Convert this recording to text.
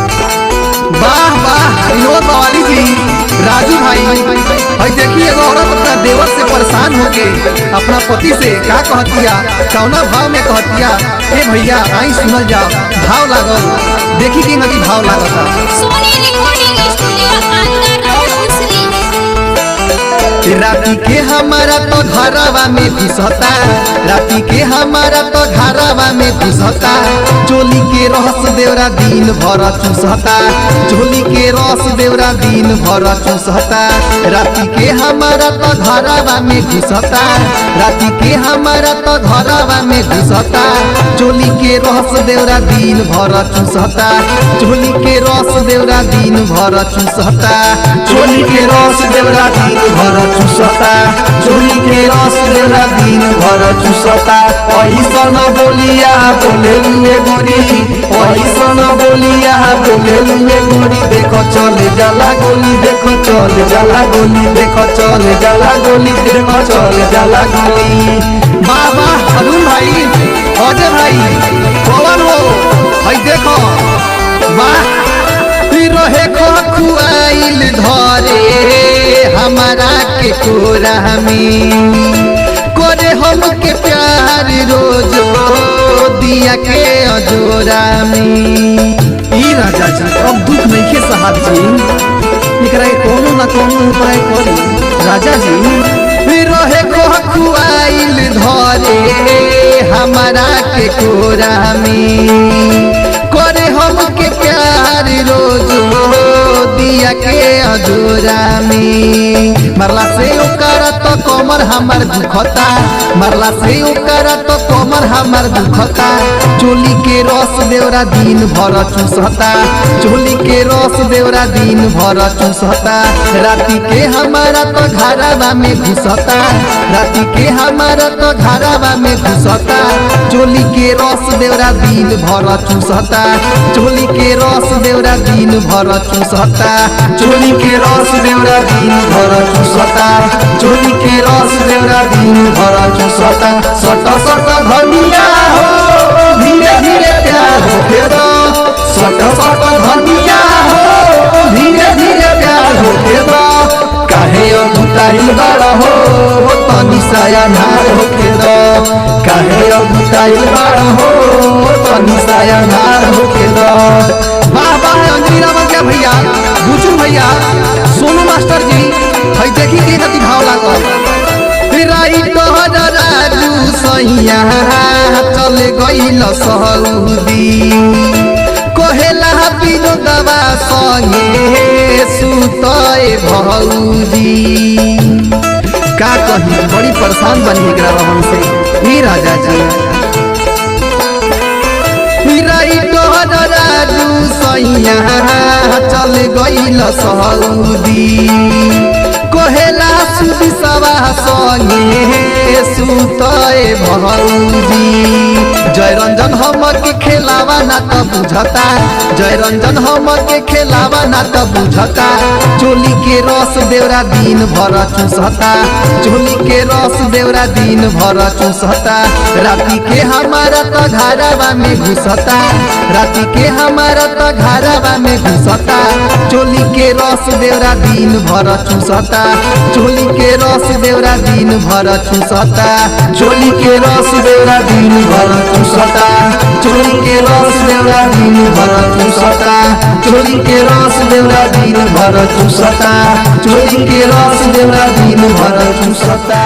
वाह वाह विनोद वाली जी, राजू भाई भाई देखिए एगो औरत अपना देवर से परेशान होके अपना पति से का कहतिया, कौना भाव में कहतिया। ए भैया आई सुनल जाओ, भाव लागल देखी कि नदी भाव लागता। सोनी रिकॉर्डिंग स्टूडियो अंदर रोड उसरी। राती के हमारा तो घरवा में घुसता, राती के हमारा तो घरवा में घुसता, चोली के रस देवरा दिन भर चूसता, चोली के रस देवरा दिन भर चूसता। राती के हमारा तो घरवा में घुसता, राती के हमारा तो घरवा में घुसता, चोली के रस देवरा दिन भर चूसता, चोली के रस देवरा दिन भर चूसता, चोली के रस देवरा दिन भर चूसता, चोली के रस देवरा दिन भर चूसता। ऐसन बोलिया बोले लुए गोरी, ऐसन बोलिया बोले लुए गोरी, देखो चले जाला गोली, देखो चले जाला गोली, देखो चले जाला गोली, देखो चले जाला गोली। बाबा अरुण भाई, अजय भाई, पवन हो भाई देखो वाह रहे खुआइल धरे हमारा के कोरा में, करे हम के प्यार रोजो दिया के अजोरा में। ई राजा जी अब दुख नहीं के साहब जी, एकरा कोनो ना कोनो उपाय करी राजा जी। रहे खुआइल धरे हमारा के कोरा में, करे हम के प्यार रोजो दिया के अधूरा में। मरला से ओकर तो कमर हमर दुखता, मरला से ओकर तो कमर हमर दुखता, चोली के रस देवरा दिन भर चूसता, चोली के रस देवरा दिन भर चूसता। राती के हमारा तो घरवा में घुसता, राती के हमारा तो घरवा में घुसता, चोली के रस देवरा दिन भर चूसता, चोली के रस देवरा दिन भर चूसता, चोली के रस देवरा दिन भर चूसता, चोली के रस देवरा दिन भर चूसता। सट सट धनिया हो धीरे धीरे प्यार होके दो, सट सट धनिया हो धीरे धीरे प्यार होके दो, काहे अभुताइल बड़ा हो तनी साया नार होके दो, काहे अभुताइल बड़ा हो तनी साया नार होके दो। वाह वाह अंजीरा बंकिया भैया, बुचू भैया, सोनू मास्टर जी भाई देखी के नदी भाव लागल। राजू सैया चल गइल सऊदी, कहेला विनोदवा संगे सुतए भौजी। का कही बड़ी परेशान बनी एकरा रहन से ई राजा जी। राजू सैया चल गइल सऊदी, कहेला सुदिसवा संगे सुतए भौजी। जय रंजन हमर के खेलावा ना तो बुझता, जय रंजन हमर के खेलावा ना तो बुझता, चोली के रस देवरा दिन भर चूसता, चोली के रस देवरा दिन भर चूसता। राती के हमारा तो घरवा में घुसता, राती के हमारा तो घरवा में घुसता, चोली के रस देवरा दिन भर चूसता, चोली के रस देवरा दिन भर चूसता, चोली के रस देवरा दिन भर चूसता, चोली के रस देवरा दिन भर चूसता, चोली के रस देवरा दिन भर चूसता, चोली के रस देवरा दिन भर चूसता।